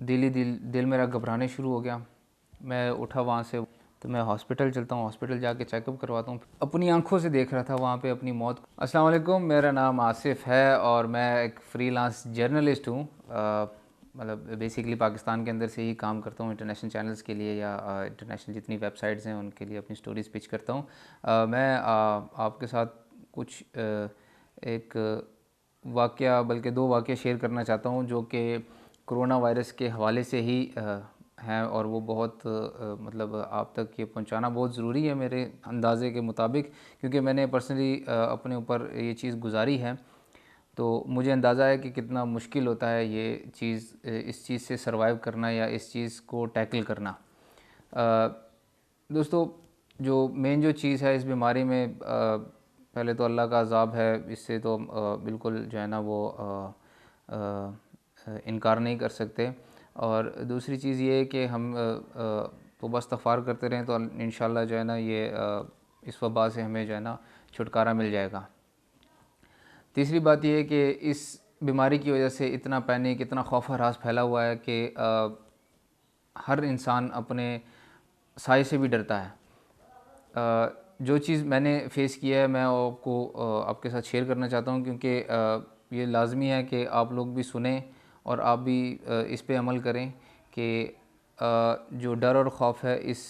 दिल मेरा घबराने शुरू हो गया। मैं उठा वहाँ से तो मैं हॉस्पिटल चलता हूँ, हॉस्पिटल जाके चेकअप करवाता हूँ। अपनी आंखों से देख रहा था वहाँ पे अपनी मौत। अस्सलाम वालेकुम, मेरा नाम आसिफ़ है और मैं एक फ्रीलांस जर्नलिस्ट हूँ। मतलब बेसिकली पाकिस्तान के अंदर से ही काम करता हूँ, इंटरनेशनल चैनल्स के लिए या इंटरनेशनल जितनी वेबसाइट्स हैं उनके लिए अपनी स्टोरीज़ पिच करता हूँ। मैं आपके साथ कुछ एक वाक़या, बल्कि दो वाक़या शेयर करना चाहता हूँ जो कि कोरोना वायरस के हवाले से ही हैं, और वो बहुत मतलब आप तक ये पहुंचाना बहुत ज़रूरी है मेरे अंदाज़े के मुताबिक, क्योंकि मैंने पर्सनली अपने ऊपर ये चीज़ गुजारी है। तो मुझे अंदाज़ा है कि कितना मुश्किल होता है ये चीज़, इस चीज़ से सर्वाइव करना या इस चीज़ को टैकल करना। दोस्तों, जो मेन जो चीज़ है इस बीमारी में, पहले तो अल्लाह का अज़ाब है, इससे तो बिल्कुल जो है ना वो इनकार नहीं कर सकते। और दूसरी चीज़ ये है कि हम तौबा इस्तग़फ़ार करते रहें तो इंशाअल्लाह जो है ना ये इस वबा से हमें जो है ना छुटकारा मिल जाएगा। तीसरी बात ये है कि इस बीमारी की वजह से इतना पैनिक, इतना खौफ हरास फैला हुआ है कि हर इंसान अपने साए से भी डरता है। जो चीज़ मैंने फ़ेस किया है मैं आपको आपके साथ शेयर करना चाहता हूँ, क्योंकि ये लाज़मी है कि आप लोग भी सुने और आप भी इस पे अमल करें कि जो डर और ख़ौफ है इस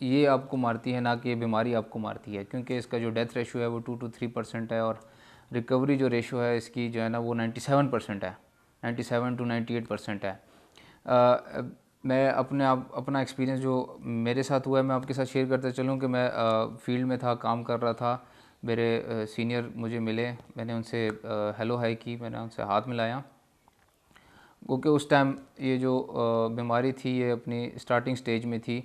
ये आपको मारती है, ना कि ये बीमारी आपको मारती है। क्योंकि इसका जो डेथ रेशो है वो 2 to 3% है, और रिकवरी जो रेशो है इसकी जो है ना वो 97% है, 97 to 98% है। मैं अपना एक्सपीरियंस जो मेरे साथ हुआ है मैं आपके साथ शेयर करते चलूँ कि मैं फील्ड में था, काम कर रहा था। मेरे सीनियर मुझे मिले, मैंने उनसे हेलो हाय की, मैंने उनसे हाथ मिलाया, क्योंकि उस टाइम ये जो बीमारी थी ये अपनी स्टार्टिंग स्टेज में थी।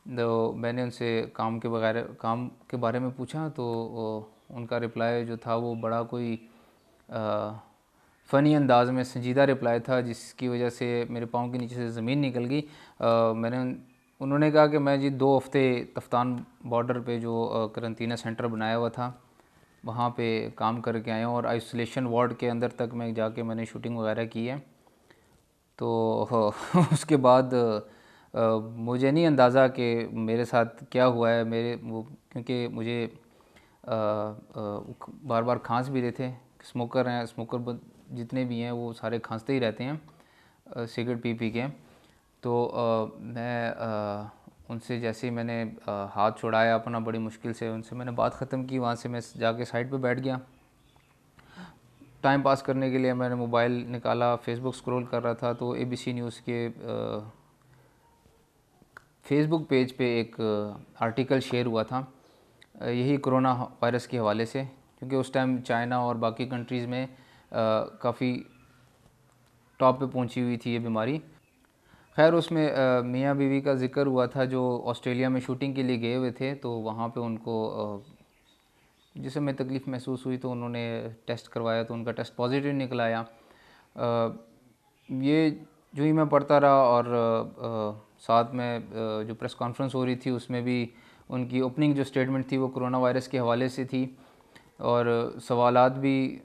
तो मैंने उनसे काम के बारे में पूछा, तो उनका रिप्लाई जो था वो बड़ा कोई फ़नी अंदाज़ में संजीदा रिप्लाई था, जिसकी वजह से मेरे पाँव के नीचे से ज़मीन निकल गई। उन्होंने कहा कि मैं जी 2 हफ़्ते तफ्तान बॉर्डर पे जो करंतना सेंटर बनाया हुआ था वहाँ पे काम करके आया हूँ, और आइसोलेशन वार्ड के अंदर तक मैं जाके मैंने शूटिंग वगैरह की है। तो उसके बाद मुझे नहीं अंदाज़ा कि मेरे साथ क्या हुआ है। क्योंकि मुझे बार बार खांस भी रहे थे। स्मोकर हैं, जितने भी हैं वो सारे खांसते ही रहते हैं सिगरेट पी पी के। तो मैं उनसे जैसे ही मैंने हाथ छुड़ाया अपना, बड़ी मुश्किल से उनसे मैंने बात ख़त्म की, वहाँ से मैं जाके साइड पे बैठ गया। टाइम पास करने के लिए मैंने मोबाइल निकाला, फेसबुक स्क्रॉल कर रहा था, तो एबीसी न्यूज़ के फेसबुक पेज पे एक आर्टिकल शेयर हुआ था यही कोरोना वायरस के हवाले से, क्योंकि उस टाइम चाइना और बाकी कंट्रीज़ में काफ़ी टॉप पे पहुंची हुई थी ये बीमारी। खैर उसमें मियाँ बीवी का ज़िक्र हुआ था जो ऑस्ट्रेलिया में शूटिंग के लिए गए हुए थे। तो वहाँ पे उनको जिस समय तकलीफ़ महसूस हुई तो उन्होंने टेस्ट करवाया, तो उनका टेस्ट पॉजिटिव निकल आया। ये जो ही मैं पढ़ता रहा, और साथ में जो प्रेस कॉन्फ्रेंस हो रही थी उसमें भी उनकी ओपनिंग जो स्टेटमेंट थी वो कोरोना वायरस के हवाले से थी, और सवालात भी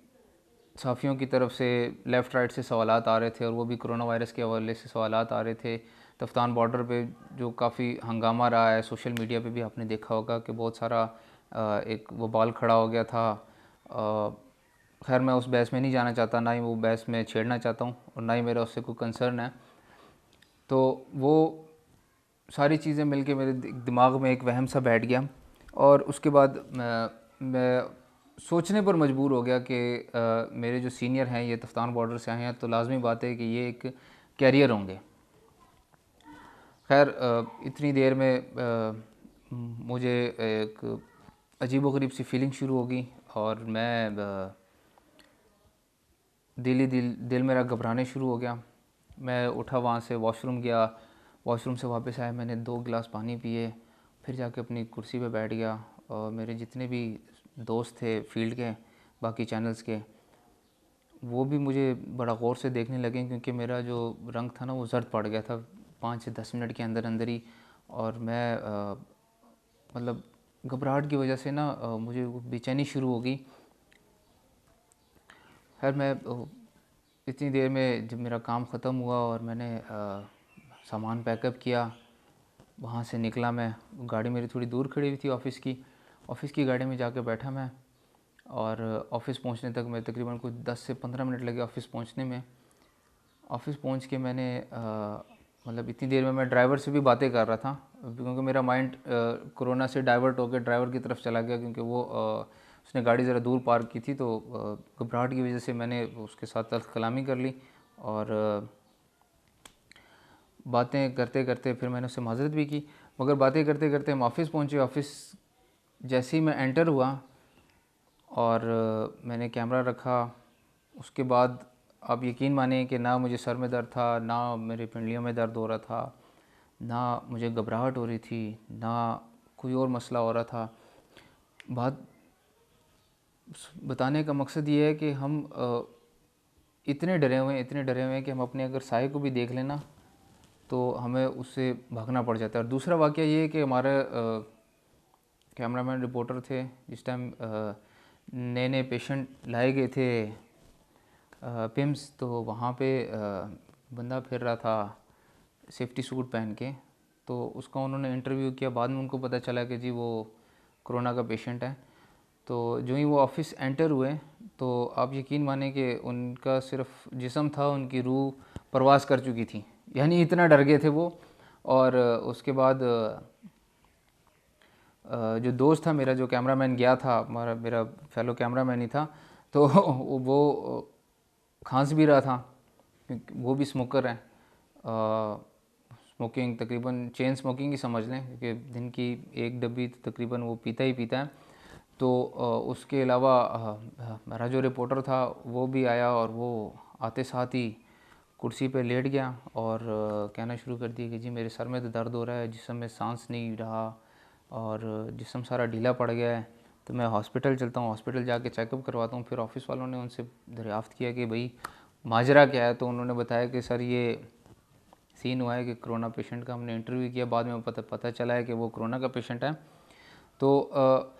सहाफ़ियों की तरफ से लेफ़्ट राइट से सवालात आ रहे थे, और वो भी कोरोना वायरस के हवाले से सवालात आ रहे थे। तफ्तान बॉर्डर पे जो काफ़ी हंगामा रहा है, सोशल मीडिया पे भी आपने देखा होगा कि बहुत सारा एक वबाल खड़ा हो गया था। खैर मैं उस बहस में नहीं जाना चाहता, ना ही वो बहस में छेड़ना चाहता हूँ, और ना ही मेरा उससे कोई कंसर्न है। तो वो सारी चीज़ें मिलके मेरे दिमाग में एक वहम सा बैठ गया, और उसके बाद मैं सोचने पर मजबूर हो गया कि मेरे जो सीनियर हैं ये तफ्तान बॉर्डर से आए हैं, तो लाजमी बात है कि ये एक कैरियर होंगे। खैर इतनी देर में मुझे एक अजीब व गरीब सी फीलिंग शुरू हो गई, और मैं दिल मेरा घबराने शुरू हो गया। मैं उठा, वहाँ से वॉशरूम गया, वॉशरूम से वापस आया, मैंने 2 गिलास पानी पिए, फिर जाके अपनी कुर्सी पे बैठ गया। और मेरे जितने भी दोस्त थे फील्ड के, बाकी चैनल्स के, वो भी मुझे बड़ा गौर से देखने लगे, क्योंकि मेरा जो रंग था ना वो जर्द पड़ गया था 5 से 10 मिनट के अंदर अंदर ही। और मैं मतलब घबराहट की वजह से ना मुझे बेचैनी शुरू हो गई। खैर मैं इतनी देर में जब मेरा काम ख़त्म हुआ और मैंने सामान पैकअप किया, वहाँ से निकला मैं। गाड़ी मेरी थोड़ी दूर खड़ी हुई थी ऑफ़िस की गाड़ी में जाके बैठा मैं। और ऑफ़िस पहुँचने तक मैं तकरीबन कुछ 10 से 15 मिनट लगे ऑफ़िस पहुँचने में। ऑफ़िस पहुँच के मैंने मतलब इतनी देर में मैं ड्राइवर से भी बातें कर रहा था, क्योंकि मेरा माइंड कोरोना से डाइवर्ट होकर ड्राइवर की तरफ चला गया, क्योंकि वो उसने गाड़ी ज़रा दूर पार्क की थी। तो घबराहट की वजह से मैंने उसके साथ तल्ख़ कलामी कर ली और बातें करते करते फिर मैंने उससे माज़रत भी की। मगर बातें करते करते हम ऑफ़िस पहुँचे। ऑफ़िस जैसे ही मैं एंटर हुआ और मैंने कैमरा रखा, उसके बाद आप यकीन मानिए कि ना मुझे सर में दर्द था, ना मेरे पिंडलियों में दर्द हो रहा था, ना मुझे घबराहट हो रही थी, ना कोई और मसला हो रहा था। बात बताने का मकसद ये है कि हम इतने डरे हुए हैं कि हम अपने अगर साए को भी देख लेना तो हमें उससे भागना पड़ जाता है। और दूसरा वाक़या ये है कि हमारे कैमरामैन रिपोर्टर थे, जिस टाइम नए नए पेशेंट लाए गए थे पिम्स, तो वहाँ पे बंदा फिर रहा था सेफ्टी सूट पहन के। तो उसका उन्होंने इंटरव्यू किया। बाद में उनको पता चला कि जी वो कोरोना का पेशेंट है। तो जो ही वो ऑफ़िस एंटर हुए तो आप यकीन माने कि उनका सिर्फ जिस्म था, उनकी रूह परवास कर चुकी थी, यानी इतना डर गए थे वो। और उसके बाद जो दोस्त था मेरा, जो कैमरामैन गया था, मेरा फेलो कैमरामैन ही था, तो वो खांस भी रहा था, क्योंकि वो भी स्मोकर है। स्मोकिंग तकरीबन चेन स्मोकिंग ही समझ लें, क्योंकि दिन की एक डब्बी तो तकरीबन वो पीता ही पीता है। तो उसके अलावा मेरा जो रिपोर्टर था वो भी आया और वो आते साथ ही कुर्सी पे लेट गया और कहना शुरू कर दिया कि जी मेरे सर में तो दर्द हो रहा है, जिस्म में सांस नहीं रहा और जिस्म सारा ढीला पड़ गया है, तो मैं हॉस्पिटल चलता हूँ, हॉस्पिटल जाके चेकअप करवाता हूँ। फिर ऑफ़िस वालों ने उनसे दरियाफ़्त किया कि भाई माजरा क्या है। तो उन्होंने बताया कि सर ये सीन हुआ है कि कोरोना पेशेंट का हमने इंटरव्यू किया, बाद में पता चला है कि वो कोरोना का पेशेंट है। तो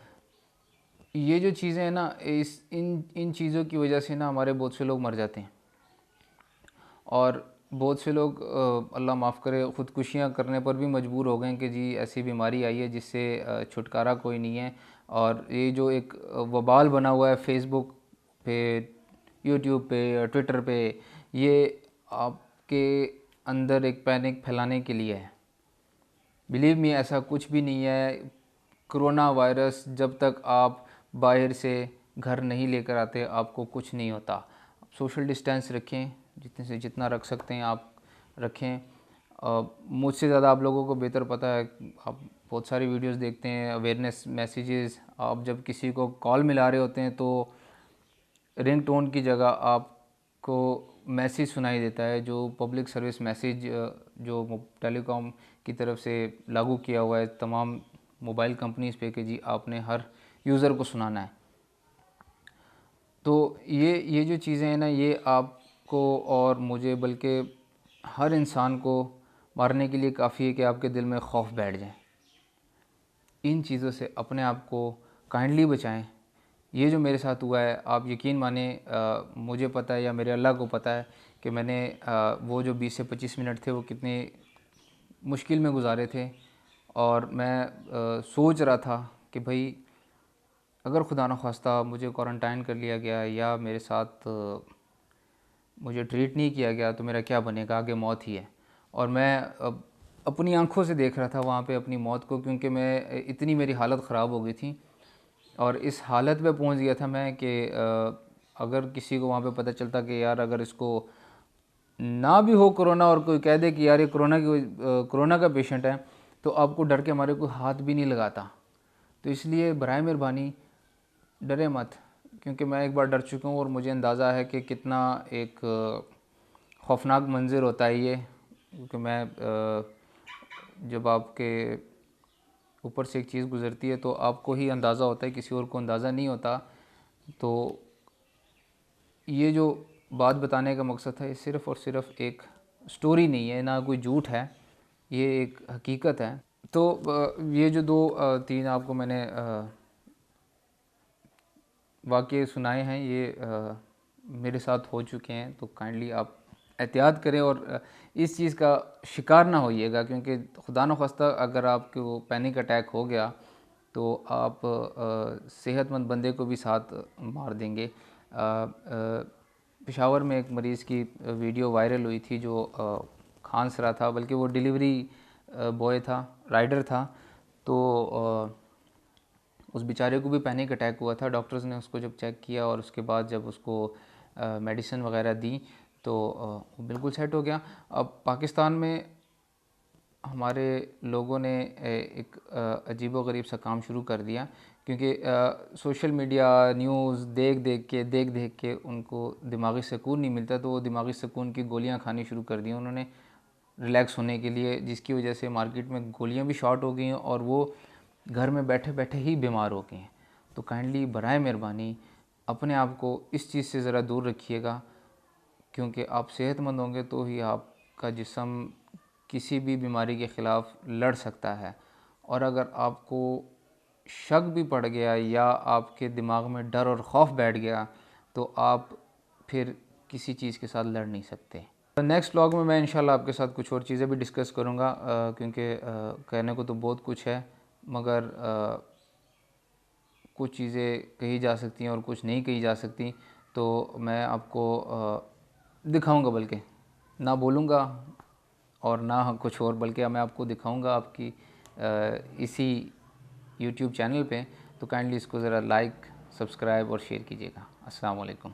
ये जो चीज़ें हैं ना, इन चीज़ों की वजह से ना हमारे बहुत से लोग मर जाते हैं और बहुत से लोग अल्लाह माफ़ करे ख़ुदकुशियाँ करने पर भी मजबूर हो गए कि जी ऐसी बीमारी आई है जिससे छुटकारा कोई नहीं है। और ये जो एक वबाल बना हुआ है फेसबुक पे, यूट्यूब पे, ट्विटर पे, ये आपके अंदर एक पैनिक फैलाने के लिए है। बिलीव मी, ऐसा कुछ भी नहीं है। कोरोना वायरस जब तक आप बाहर से घर नहीं लेकर आते आपको कुछ नहीं होता। आप सोशल डिस्टेंस रखें, जितने से जितना रख सकते हैं आप रखें। मुझसे ज़्यादा आप लोगों को बेहतर पता है, आप बहुत सारी वीडियोस देखते हैं, अवेयरनेस मैसेजेस। आप जब किसी को कॉल मिला रहे होते हैं तो रिंग टोन की जगह आपको मैसेज सुनाई देता है, जो पब्लिक सर्विस मैसेज जो टेलीकॉम की तरफ से लागू किया हुआ है तमाम मोबाइल कंपनीज़ पे कि जी आपने हर यूज़र को सुनाना है। तो ये जो चीज़ें हैं ना, ये आपको और मुझे बल्कि हर इंसान को मारने के लिए काफ़ी है कि आपके दिल में खौफ बैठ जाए। इन चीज़ों से अपने आप को काइंडली बचाएं। ये जो मेरे साथ हुआ है, आप यकीन माने मुझे पता है या मेरे अल्लाह को पता है कि मैंने वो जो 20 से 25 मिनट थे वो कितने मुश्किल में गुजारे थे। और मैं सोच रहा था कि भाई अगर खुदा न ख्वास्ता मुझे क्वारंटाइन कर लिया गया या मेरे साथ मुझे ट्रीट नहीं किया गया तो मेरा क्या बनेगा, आगे मौत ही है। और मैं अपनी आंखों से देख रहा था वहाँ पे अपनी मौत को, क्योंकि मैं इतनी मेरी हालत ख़राब हो गई थी और इस हालत में पहुँच गया था मैं कि अगर किसी को वहाँ पे पता चलता कि यार अगर इसको ना भी हो कोरोना और कोई कह दे कि यार ये कोरोना का पेशेंट है, तो आपको डर के हमारे कोई हाथ भी नहीं लगाता। तो इसलिए बराए मेहरबानी डरे मत, क्योंकि मैं एक बार डर चुका हूँ और मुझे अंदाज़ा है कि कितना एक खौफनाक मंज़र होता है ये। क्योंकि मैं जब आपके ऊपर से एक चीज़ गुज़रती है तो आपको ही अंदाज़ा होता है, किसी और को अंदाज़ा नहीं होता। तो ये जो बात बताने का मकसद है, ये सिर्फ़ और सिर्फ एक स्टोरी नहीं है, ना कोई झूठ है, ये एक हकीकत है। तो ये जो तीन आपको मैंने वाक़ये सुनाए हैं, ये मेरे साथ हो चुके हैं, तो काइंडली आप एहतियात करें और इस चीज़ का शिकार ना होइएगा, क्योंकि खुदा न खास्ता अगर आपको पैनिक अटैक हो गया तो आप सेहतमंद बंदे को भी साथ मार देंगे। पेशावर में एक मरीज़ की वीडियो वायरल हुई थी जो खांस रहा था, बल्कि वो डिलीवरी बॉय था, राइडर था। तो उस बेचारे को भी पैनिक अटैक हुआ था। डॉक्टर्स ने उसको जब चेक किया और उसके बाद जब उसको मेडिसिन वगैरह दी तो वो बिल्कुल सेट हो गया। अब पाकिस्तान में हमारे लोगों ने एक अजीबोगरीब सा काम शुरू कर दिया, क्योंकि सोशल मीडिया न्यूज़ देख देख के उनको दिमागी सुकून नहीं मिलता, तो वो दिमागी सुकून की गोलियां खानी शुरू कर दी उन्होंने रिलैक्स होने के लिए, जिसकी वजह से मार्केट में गोलियां भी शॉर्ट हो गई हैं और वो घर में बैठे बैठे ही बीमार हो गए हैं। तो काइंडली बराए मेहरबानी अपने आप को इस चीज़ से ज़रा दूर रखिएगा, क्योंकि आप सेहतमंद होंगे तो ही आपका जिस्म किसी भी बीमारी के ख़िलाफ़ लड़ सकता है। और अगर आपको शक भी पड़ गया या आपके दिमाग में डर और खौफ बैठ गया तो आप फिर किसी चीज़ के साथ लड़ नहीं सकते। नेक्स्ट व्लॉग में मैं इंशाल्लाह आपके साथ कुछ और चीज़ें भी डिस्कस करूँगा, क्योंकि कहने को तो बहुत कुछ है, मगर कुछ चीज़ें कही जा सकती हैं और कुछ नहीं कही जा सकती। तो मैं आपको दिखाऊंगा, बल्कि ना बोलूँगा और ना कुछ और, बल्कि मैं आपको दिखाऊंगा आपकी इसी यूट्यूब चैनल पे। तो काइंडली इसको ज़रा लाइक, सब्सक्राइब और शेयर कीजिएगा। अस्सलाम वालेकुम।